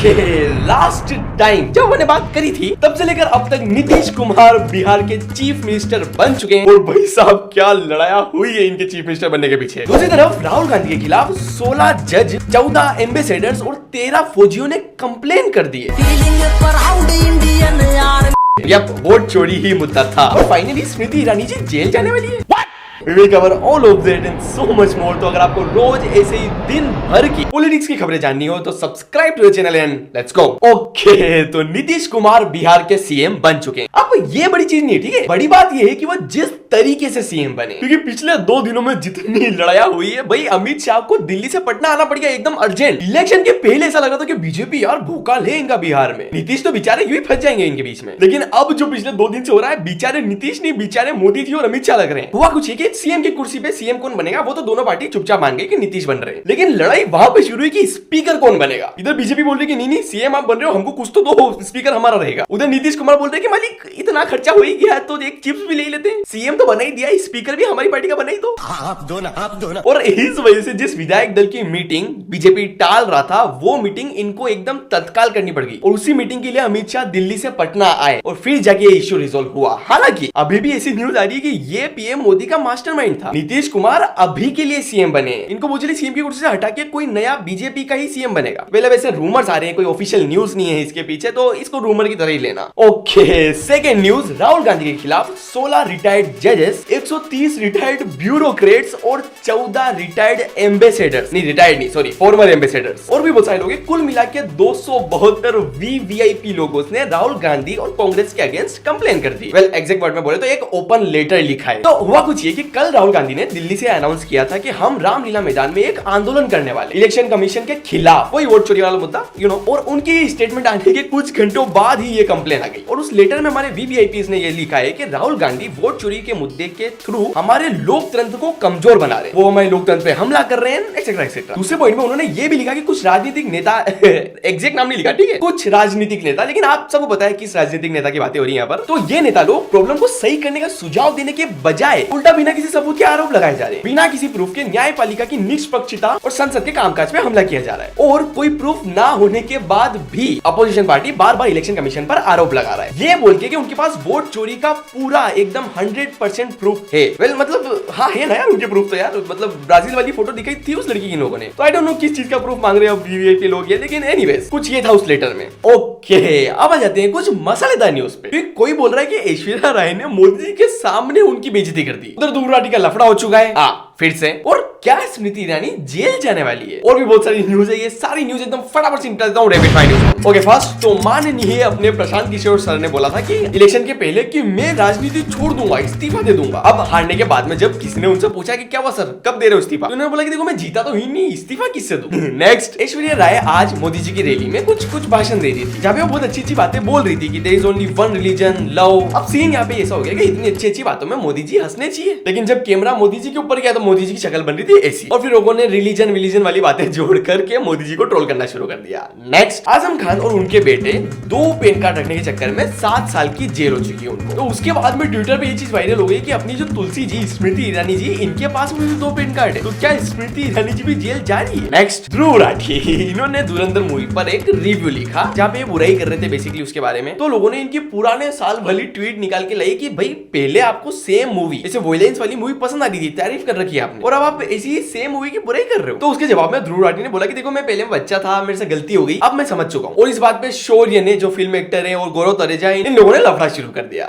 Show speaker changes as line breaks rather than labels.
Okay, last time जब मैंने बात करी थी तब से लेकर अब तक नीतीश कुमार बिहार के चीफ मिनिस्टर बन चुके हैं। और भाई साहब क्या लड़ाया हुई है इनके चीफ मिनिस्टर बनने के पीछे। दूसरी तरफ राहुल गांधी के खिलाफ 16 जज, 14 एम्बेसडर्स और 13 फौजियों ने कंप्लेन कर दी है। यप, वोट चोरी ही मुद्दा था और फाइनली स्मृति ईरानी जी जेल जाने वाली है। We will cover all of that and so much more। तो अगर आपको रोज ऐसे ही दिन भर की पॉलिटिक्स की खबरें जाननी हो तो subscribe to the channel and let's go. Okay, तो नीतीश कुमार बिहार के सीएम बन चुके हैं। अब ये बड़ी चीज नहीं है, ठीक है। बड़ी बात ये है कि वो जिस तरीके से सीएम बने, क्योंकि पिछले 2 दिनों में जितनी लड़ाई हुई है, भाई अमित शाह को दिल्ली से पटना आना पड़ गया एकदम अर्जेंट। इलेक्शन के पहले ऐसा लगा था कि बीजेपी यार भूखा ले इनका बिहार में, नीतीश तो बेचारे यूं ही फंस जाएंगे इनके बीच में। लेकिन अब जो पिछले 2 दिन से हो रहा है, बेचारे नीतीश नहीं, बेचारे मोदी जी और अमित शाह लग रहे हैं। हुआ कुछ है कि सीएम की कुर्सी पे सीएम कौन बनेगा वो तो दोनों पार्टी चुपचाप मान गई कि नीतीश बन रहे हैं। लेकिन लड़ाई वहां पे शुरू हुई कि स्पीकर कौन बनेगा। इधर बीजेपी बोल रही कि नहीं सीएम आप बन रहे हो, हमको कुछ तो दो, स्पीकर हमारा रहेगा। उधर नीतीश कुमार बोल रहे कि मालिक इतना खर्चा हो ही गया तो एक चिप्स भी ले लेते हैं, सीएम तो बना ही दिया, स्पीकर भी हमारी पार्टी का बना ही दो। आप दो ना। और इस वजह से जिस विधायक दल की मीटिंग बीजेपी टाल रहा था, वो मीटिंग इनको एकदम तत्काल करनी पड़ गई। और उसी मीटिंग के लिए अमित शाह दिल्ली से पटना आए और फिर जाके ये इश्यू रिजोल्व हुआ। हालांकि अभी भी ऐसी न्यूज आ रही है कि ये पीएम मोदी का मास्टरमाइंड था। नीतीश कुमार अभी के लिए सीएम बने, इनको मुझे सीएम की कुर्सी से हटा के कोई नया बीजेपी का ही सीएम बनेगा। पहले वैसे रूमर्स आ रहे हैं, कोई ऑफिशियल न्यूज नहीं है इसके पीछे, तो इसको रूमर की तरह ही लेना। Okay, second news, Rahul Gandhi के खिलाफ 16 रिटायर्ड जजेस, 130 रिटायर्ड ब्यूरोक्रेट्स और 14 रिटायर्ड एम्बेसडर्स, नहीं रिटायर्ड नहीं सॉरी फॉर्मर एम्बेसडर्स और भी बहुत सारे लोग हैं। कुल मिला के 272 वीवीआईपी लोगों ने राहुल गांधी और कांग्रेस के अगेंस्ट कंप्लेन कर दी। वेल एग्जैक्ट वर्ड में बोले तो एक ओपन लेटर लिखा है। तो हुआ कुछ ये कि कल राहुल गांधी ने दिल्ली से अनाउंस किया था कि हम रामलीला मैदान में एक आंदोलन करने वाले, इलेक्शन कमीशन के खिलाफ, वही वोट चोरी वाला मुद्दा और उनकी स्टेटमेंट आने के कुछ घंटों बाद ही ये कंप्लेन आ गई। और उस लेटर में हमारे वीवीआईपीज ने ये लिखा है कि राहुल गांधी वोट चोरी के मुद्दे के थ्रू हमारे लोकतंत्र को कमजोर बना रहे हैं, वो हमारे लोकतंत्र पे हमला कर रहे हैं, एक्सेट्रा एक्सेट्रा। दूसरे पॉइंट में उन्होंने ये भी लिखा कि कुछ राजनीतिक नेता एग्जैक्ट नाम नहीं लिखा, ठीक है, कुछ राजनीतिक नेता, लेकिन आप सबको पता है किस राजनीतिक नेता की बातें हो रही है यहाँ पर। तो ये नेता लोग प्रॉब्लम को सही करने का सुझाव देने के बजाय उल्टा बिना किसी सबूत के आरोप लगाए जा रहे हैं, बिना किसी प्रूफ के न्यायपालिका की निष्पक्षता और संसद के कामकाज पे हमला किया जा रहा है। और कोई प्रूफ ना होने के बाद भी अपोजिशन पार्टी बार बार इलेक्शन कमीशन पर आरोप लगा रहा है, ये बोल के कि उनके पास वोट चोरी का पूरा एकदम 100% प्रूफ है। वेल मतलब हाँ है ना यार उनके प्रूफ तो यार, मतलब ब्राजील वाली फोटो दिखाई थी उस लड़की की लोगों ने, तो आई डोंट नो किस चीज का प्रूफ मांग रहे हैं वीवीआईपी लोग ये, लेकिन एनीवेज कुछ ये था उस लेटर में। ओके, अब आ जाते हैं कुछ मसालेदार न्यूज पे। कोई बोल रहा है कि ऐश्वर्या राय ने मोदी जी के सामने उनकी बेइज्जती कर दी। उधर दूरराठी का लफड़ा हो चुका है फिर से, और क्या स्मृति ईरानी जेल जाने वाली है, और भी बहुत सारी न्यूज है। ये सारी न्यूज एकदम फटाफट से निपटा देता हूं rapid fire news. Okay, first तो माननीय अपने प्रशांत किशोर सर ने बोला था कि इलेक्शन के पहले कि मैं राजनीति छोड़ दूंगा, इस्तीफा दे दूंगा। अब हारने के बाद में जब किसी ने उनसे पूछा कि क्या हुआ सर, कब दे रहे हो इस्तीफा, तो उन्होंने बोला कि देखो मैं जीता तो ही नहीं, इस्तीफा किससे दूं। नेक्स्ट, ऐश्वर्या राय आज मोदी जी की रैली में कुछ भाषण दे रही थी, जहाँ पे वो बहुत अच्छी बातें बोल रही थी कि there is only one religion love. अब सीन यहाँ पे ऐसा हो गया कि इतनी अच्छी बातों में मोदी जी हंसने चाहिए, लेकिन जब कैमरा मोदी जी के ऊपर गया तो मोदी जी की शक्ल बन रही थी ऐसी, और फिर लोगों ने रिलीजन वाली बातें जोड़ करके मोदी जी को ट्रोल करना शुरू कर दिया। नेक्स्ट, आजम खान और उनके बेटे 2 पैन कार्ड रखने के चक्कर में 7 साल की जेल हो चुकी है उनको। तो उसके बाद में ट्विटर पे ये चीज वायरल हो गई कि अपनी जो तुलसी जी स्मृति ईरानी जी, इनके पास में 2 पैन कार्ड है, तो क्या स्मृति ईरानी जी भी जेल जा रही है। नेक्स्ट, ध्रुव राठी, इन्होंने धुरंधर मूवी पर एक रिव्यू लिखा जहाँ पे बुराई कर रहे थे बेसिकली उसके बारे में। तो लोगों ने इनकी पुराने साल भली ट्वीट निकाल के लाई कि भाई पहले आपको सेम मूवी जैसे वॉयलेंस वाली मूवी पसंद आ रही थी, तारीफ कर रखी है आपने, और अब आप ऐसी सेम मूवी की बुराई कर रहे हो। तो उसके जवाब में ध्रुव राठी ने बोला कि देखो मैं पहले बच्चा था, मेरे से गलती हो गई, अब मैं समझ चुका हूँ। और इस बात पे शौर्य ने जो फिल्म एक्टर है और गौरव तनेजा इन लोगों ने लफड़ा शुरू कर दिया।